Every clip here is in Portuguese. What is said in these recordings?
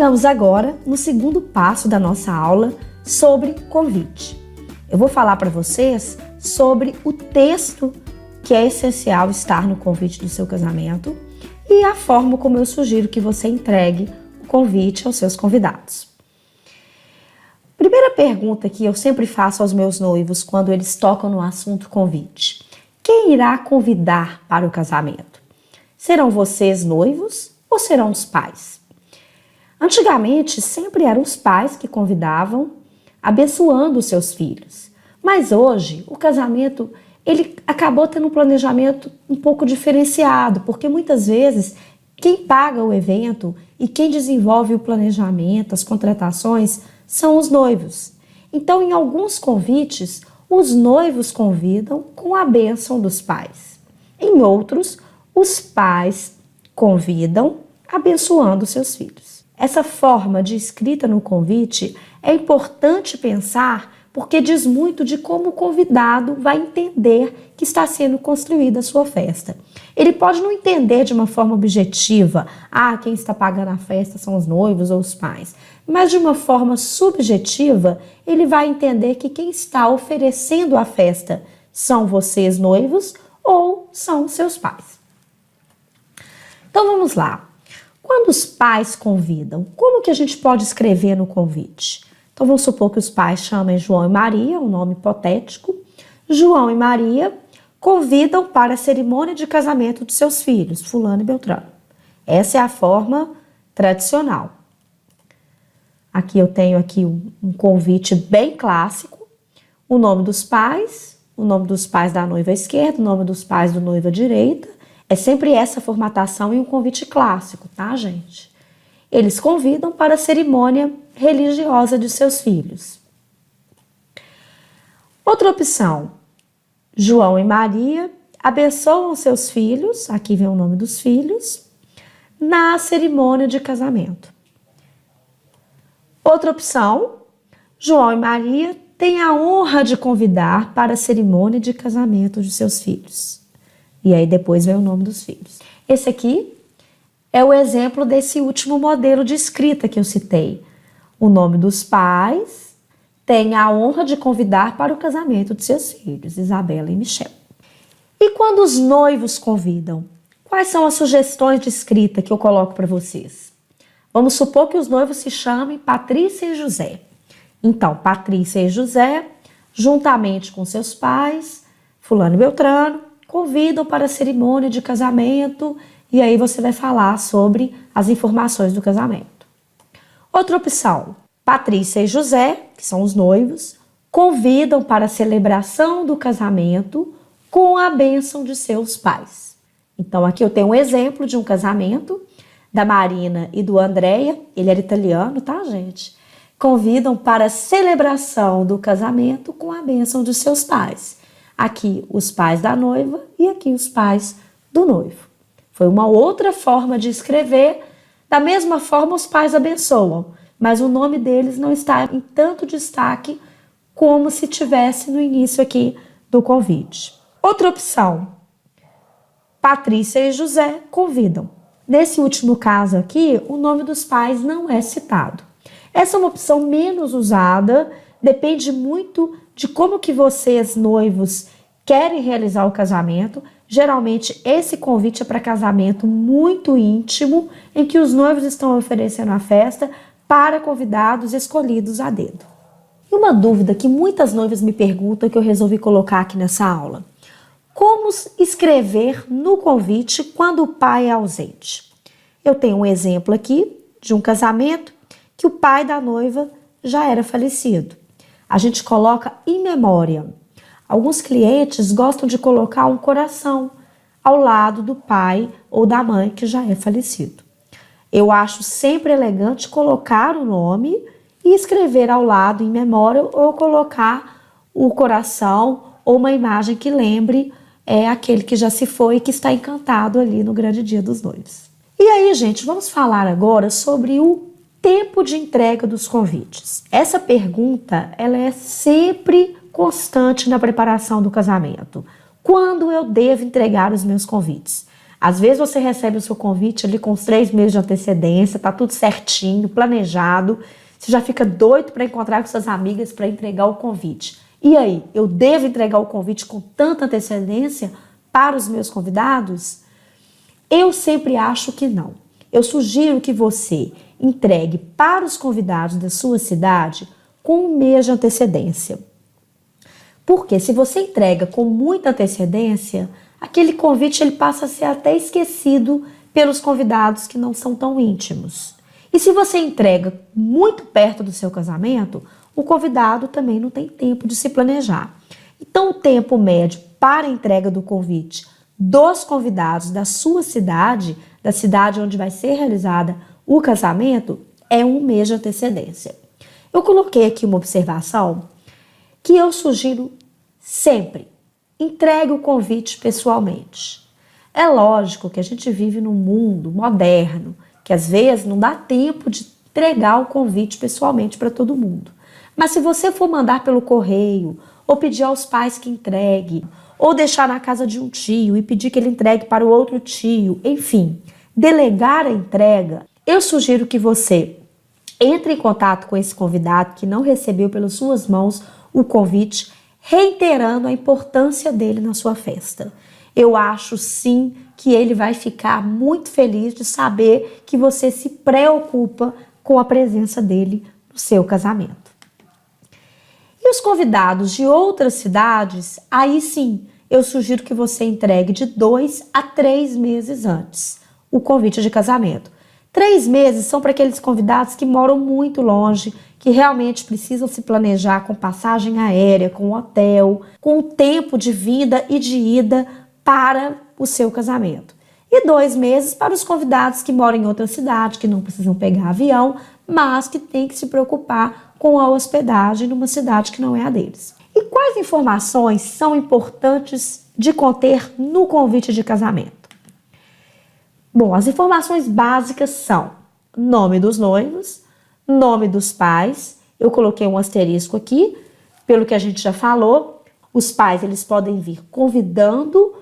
Entramos agora no segundo passo da nossa aula sobre convite. Eu vou falar para vocês sobre o texto que é essencial estar no convite do seu casamento e a forma como eu sugiro que você entregue o convite aos seus convidados. Primeira pergunta que eu sempre faço aos meus noivos quando eles tocam no assunto convite: quem irá convidar para o casamento? Serão vocês noivos ou serão os pais? Antigamente, sempre eram os pais que convidavam, abençoando os seus filhos. Mas hoje, o casamento, ele acabou tendo um planejamento um pouco diferenciado, porque muitas vezes quem paga o evento e quem desenvolve o planejamento, as contratações, são os noivos. Então, em alguns convites, os noivos convidam com a bênção dos pais. Em outros, os pais convidam abençoando seus filhos. Essa forma de escrita no convite é importante pensar porque diz muito de como o convidado vai entender que está sendo construída a sua festa. Ele pode não entender de uma forma objetiva, quem está pagando a festa são os noivos ou os pais, mas de uma forma subjetiva, ele vai entender que quem está oferecendo a festa são vocês noivos ou são seus pais. Então vamos lá. Quando os pais convidam, como que a gente pode escrever no convite? Então vamos supor que os pais chamem João e Maria, um nome hipotético. João e Maria convidam para a cerimônia de casamento de seus filhos, fulano e beltrano. Essa é a forma tradicional. Aqui eu tenho um convite bem clássico, o nome dos pais da noiva à esquerda, o nome dos pais do noivo à direita. É sempre essa formatação em um convite clássico, tá, gente? Eles convidam para a cerimônia religiosa de seus filhos. Outra opção, João e Maria abençoam seus filhos, aqui vem o nome dos filhos, na cerimônia de casamento. Outra opção, João e Maria têm a honra de convidar para a cerimônia de casamento de seus filhos. E aí depois vem o nome dos filhos. Esse aqui é o exemplo desse último modelo de escrita que eu citei. O nome dos pais tem a honra de convidar para o casamento de seus filhos, Isabela e Michel. E quando os noivos convidam, quais são as sugestões de escrita que eu coloco para vocês? Vamos supor que os noivos se chamem Patrícia e José. Então, Patrícia e José, juntamente com seus pais, fulano e beltrano, convidam para a cerimônia de casamento e aí você vai falar sobre as informações do casamento. Outra opção, Patrícia e José, que são os noivos, convidam para a celebração do casamento com a bênção de seus pais. Então aqui eu tenho um exemplo de um casamento da Marina e do Andréia, ele era italiano, tá, gente? Convidam para a celebração do casamento com a bênção de seus pais. Aqui os pais da noiva e aqui os pais do noivo. Foi uma outra forma de escrever. Da mesma forma, os pais abençoam, mas o nome deles não está em tanto destaque como se tivesse no início aqui do convite. Outra opção, Patrícia e José convidam. Nesse último caso aqui, o nome dos pais não é citado. Essa é uma opção menos usada, depende muito de como que vocês, noivos, querem realizar o casamento. Geralmente, esse convite é para casamento muito íntimo, em que os noivos estão oferecendo a festa para convidados escolhidos a dedo. E uma dúvida que muitas noivas me perguntam, que eu resolvi colocar aqui nessa aula: como escrever no convite quando o pai é ausente? Eu tenho um exemplo aqui de um casamento que o pai da noiva já era falecido. A gente coloca in memoriam. Alguns clientes gostam de colocar um coração ao lado do pai ou da mãe que já é falecido. Eu acho sempre elegante colocar o nome e escrever ao lado in memoriam ou colocar o coração ou uma imagem que lembre aquele que já se foi e que está encantado ali no grande dia dos noivos. E aí, gente, vamos falar agora sobre o tempo de entrega dos convites. Essa pergunta, ela é sempre constante na preparação do casamento. Quando eu devo entregar os meus convites? Às vezes você recebe o seu convite ali com uns 3 meses de antecedência, tá tudo certinho, planejado. Você já fica doido para encontrar com suas amigas para entregar o convite. E aí, eu devo entregar o convite com tanta antecedência para os meus convidados? Eu sempre acho que não. Eu sugiro que você entregue para os convidados da sua cidade com 1 mês de antecedência. Porque se você entrega com muita antecedência, aquele convite ele passa a ser até esquecido pelos convidados que não são tão íntimos. E se você entrega muito perto do seu casamento, o convidado também não tem tempo de se planejar. Então, o tempo médio para a entrega do convite dos convidados da sua cidade, da cidade onde vai ser realizada o casamento, é 1 mês de antecedência. Eu coloquei aqui uma observação que eu sugiro sempre: entregue o convite pessoalmente. É lógico que a gente vive num mundo moderno, que às vezes não dá tempo de entregar o convite pessoalmente para todo mundo. Mas se você for mandar pelo correio, ou pedir aos pais que entregue, ou deixar na casa de um tio e pedir que ele entregue para o outro tio, enfim, delegar a entrega, eu sugiro que você entre em contato com esse convidado que não recebeu pelas suas mãos o convite, reiterando a importância dele na sua festa. Eu acho sim que ele vai ficar muito feliz de saber que você se preocupa com a presença dele no seu casamento. E os convidados de outras cidades, aí sim, eu sugiro que você entregue de 2 a 3 meses antes o convite de casamento. 3 meses são para aqueles convidados que moram muito longe, que realmente precisam se planejar com passagem aérea, com hotel, com o tempo de vinda e de ida para o seu casamento. E 2 meses para os convidados que moram em outra cidade, que não precisam pegar avião, mas que têm que se preocupar com a hospedagem numa cidade que não é a deles. E quais informações são importantes de conter no convite de casamento? Bom, as informações básicas são nome dos noivos, nome dos pais. Eu coloquei um asterisco aqui, pelo que a gente já falou. Os pais, eles podem vir convidando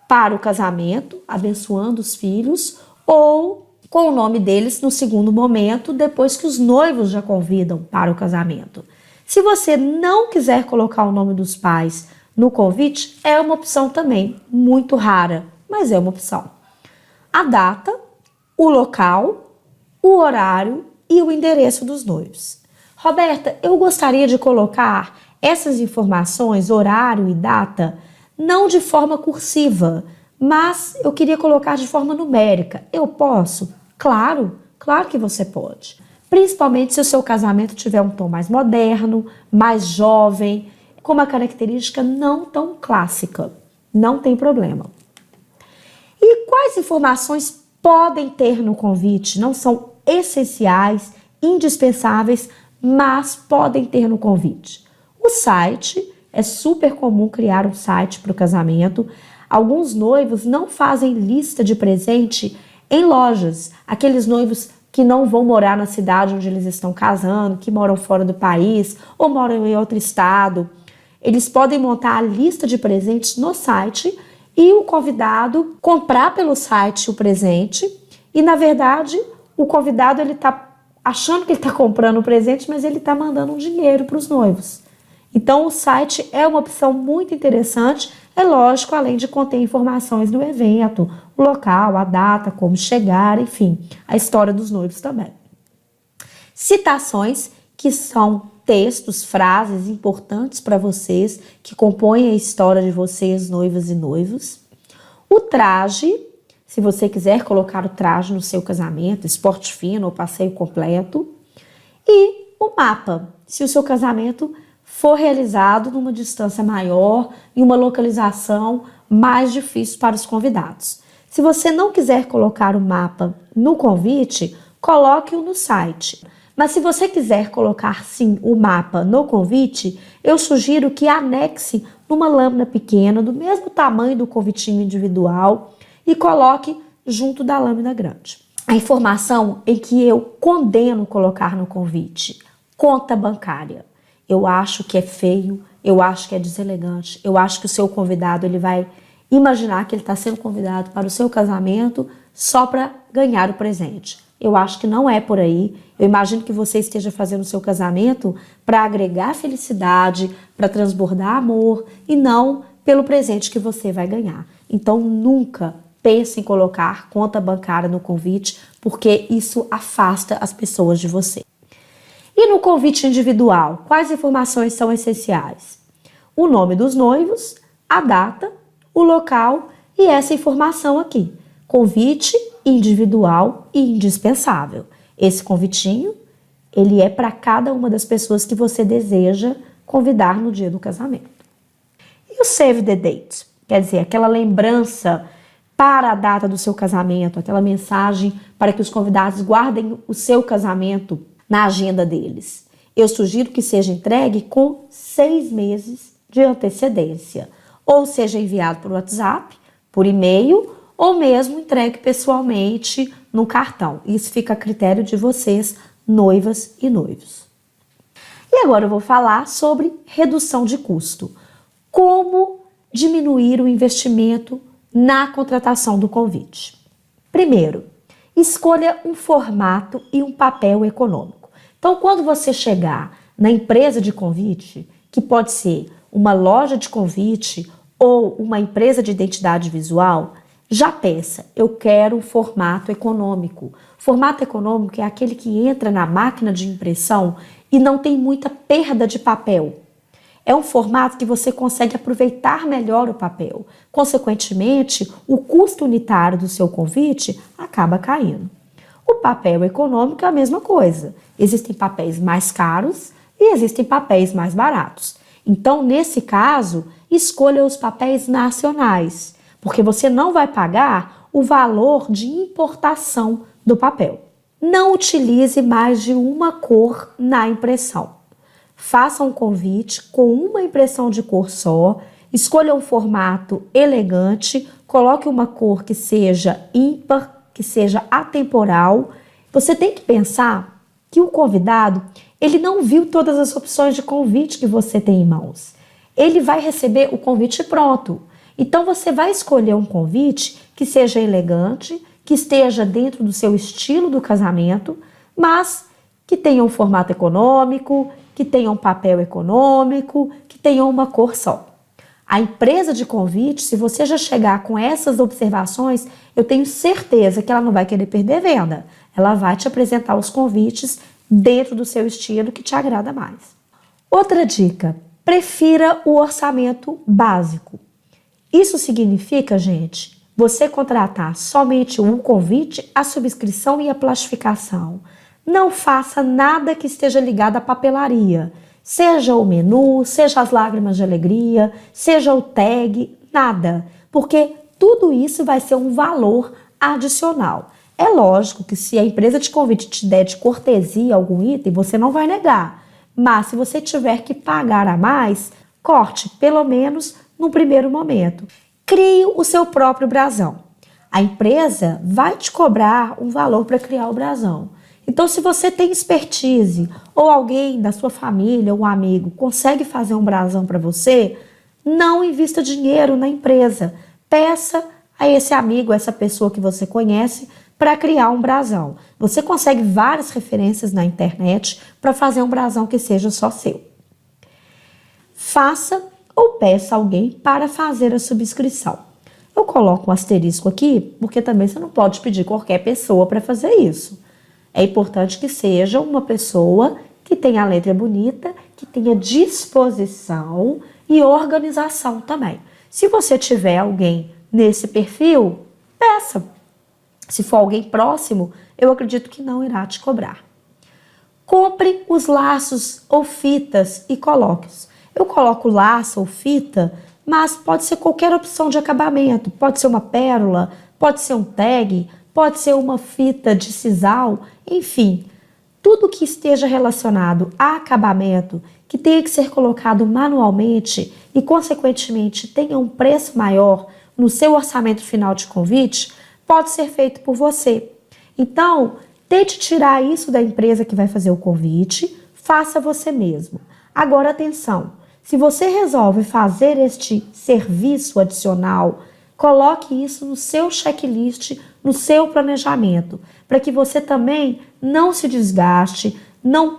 para o casamento, abençoando os filhos, ou com o nome deles no segundo momento, depois que os noivos já convidam para o casamento. Se você não quiser colocar o nome dos pais no convite, é uma opção também, muito rara, mas é uma opção. A data, o local, o horário e o endereço dos noivos. Roberta, eu gostaria de colocar essas informações, horário e data, não de forma cursiva, mas eu queria colocar de forma numérica. Eu posso? Claro, claro que você pode. Principalmente se o seu casamento tiver um tom mais moderno, mais jovem, com uma característica não tão clássica. Não tem problema. E quais informações podem ter no convite? Não são essenciais, indispensáveis, mas podem ter no convite. O site, é super comum criar um site para o casamento. Alguns noivos não fazem lista de presente em lojas. Aqueles noivos que não vão morar na cidade onde eles estão casando, que moram fora do país ou moram em outro estado. Eles podem montar a lista de presentes no site e o convidado comprar pelo site o presente. E, na verdade, o convidado ele está achando que ele está comprando o presente, mas ele está mandando um dinheiro para os noivos. Então, o site é uma opção muito interessante. É lógico, além de conter informações do evento, o local, a data, como chegar, enfim, a história dos noivos também. Citações, que são textos, frases importantes para vocês, que compõem a história de vocês, noivas e noivos. O traje, se você quiser colocar o traje no seu casamento, esporte fino ou passeio completo. E o mapa, se o seu casamento for realizado numa distância maior, em uma localização mais difícil para os convidados. Se você não quiser colocar o mapa no convite, coloque-o no site. Mas se você quiser colocar sim o mapa no convite, eu sugiro que anexe numa lâmina pequena, do mesmo tamanho do convitinho individual, e coloque junto da lâmina grande. A informação em que eu condeno colocar no convite: conta bancária. Eu acho que é feio, eu acho que é deselegante, eu acho que o seu convidado ele vai imaginar que ele está sendo convidado para o seu casamento só para ganhar o presente. Eu acho que não é por aí. Eu imagino que você esteja fazendo o seu casamento para agregar felicidade, para transbordar amor e não pelo presente que você vai ganhar. Então, nunca pense em colocar conta bancária no convite, porque isso afasta as pessoas de você. E no convite individual, quais informações são essenciais? O nome dos noivos, a data, o local e essa informação aqui. Convite individual e indispensável. Esse convitinho, ele é para cada uma das pessoas que você deseja convidar no dia do casamento. E o save the date? Quer dizer, aquela lembrança para a data do seu casamento, aquela mensagem para que os convidados guardem o seu casamento na agenda deles. Eu sugiro que seja entregue com 6 meses de antecedência, ou seja enviado por WhatsApp, por e-mail, ou mesmo entregue pessoalmente no cartão. Isso fica a critério de vocês, noivas e noivos. E agora eu vou falar sobre redução de custo. Como diminuir o investimento na contratação do convite? Primeiro, escolha um formato e um papel econômico. Então, quando você chegar na empresa de convite, que pode ser uma loja de convite ou uma empresa de identidade visual, já peça, eu quero um formato econômico. Formato econômico é aquele que entra na máquina de impressão e não tem muita perda de papel. É um formato que você consegue aproveitar melhor o papel. Consequentemente, o custo unitário do seu convite acaba caindo. O papel econômico é a mesma coisa. Existem papéis mais caros e existem papéis mais baratos. Então, nesse caso, escolha os papéis nacionais, porque você não vai pagar o valor de importação do papel. Não utilize mais de uma cor na impressão. Faça um convite com uma impressão de cor só, escolha um formato elegante, coloque uma cor que seja ímpar, que seja atemporal. Você tem que pensar que o convidado, ele não viu todas as opções de convite que você tem em mãos. Ele vai receber o convite pronto. Então você vai escolher um convite que seja elegante, que esteja dentro do seu estilo do casamento, mas que tenha um formato econômico, que tenha um papel econômico, que tenha uma cor só. A empresa de convite, se você já chegar com essas observações, eu tenho certeza que ela não vai querer perder venda. Ela vai te apresentar os convites dentro do seu estilo que te agrada mais. Outra dica, prefira o orçamento básico. Isso significa, gente, você contratar somente o convite, a subscrição e a plastificação. Não faça nada que esteja ligado à papelaria. Seja o menu, seja as lágrimas de alegria, seja o tag, nada. Porque tudo isso vai ser um valor adicional. É lógico que se a empresa de convite te der de cortesia algum item, você não vai negar. Mas se você tiver que pagar a mais, corte, pelo menos no primeiro momento. Crie o seu próprio brasão. A empresa vai te cobrar um valor para criar o brasão. Então, se você tem expertise ou alguém da sua família, um amigo, consegue fazer um brasão para você, não invista dinheiro na empresa. Peça a esse amigo, essa pessoa que você conhece, para criar um brasão. Você consegue várias referências na internet para fazer um brasão que seja só seu. Faça ou peça alguém para fazer a subscrição. Eu coloco um asterisco aqui, porque também você não pode pedir qualquer pessoa para fazer isso. É importante que seja uma pessoa que tenha a letra bonita, que tenha disposição e organização também. Se você tiver alguém nesse perfil, peça. Se for alguém próximo, eu acredito que não irá te cobrar. Compre os laços ou fitas e coloque-os. Eu coloco laço ou fita, mas pode ser qualquer opção de acabamento. Pode ser uma pérola, pode ser um tag, pode ser uma fita de sisal, enfim. Tudo que esteja relacionado a acabamento, que tenha que ser colocado manualmente e, consequentemente, tenha um preço maior no seu orçamento final de convite, pode ser feito por você. Então, tente tirar isso da empresa que vai fazer o convite, faça você mesmo. Agora, atenção, se você resolve fazer este serviço adicional Coloque isso no seu checklist, no seu planejamento, para que você também não se desgaste, não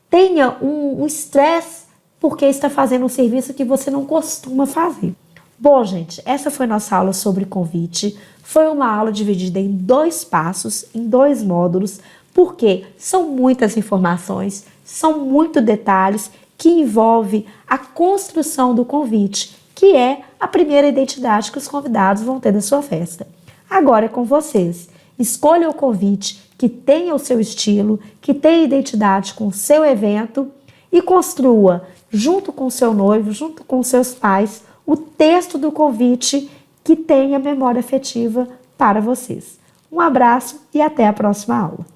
tenha um estresse porque está fazendo um serviço que você não costuma fazer. Bom, gente, essa foi nossa aula sobre convite. Foi uma aula dividida em 2 passos, em 2 módulos, porque são muitas informações, são muitos detalhes que envolvem a construção do convite, que é a primeira identidade que os convidados vão ter da sua festa. Agora é com vocês. Escolha o convite que tenha o seu estilo, que tenha identidade com o seu evento e construa, junto com o seu noivo, junto com seus pais, o texto do convite que tenha memória afetiva para vocês. Um abraço e até a próxima aula.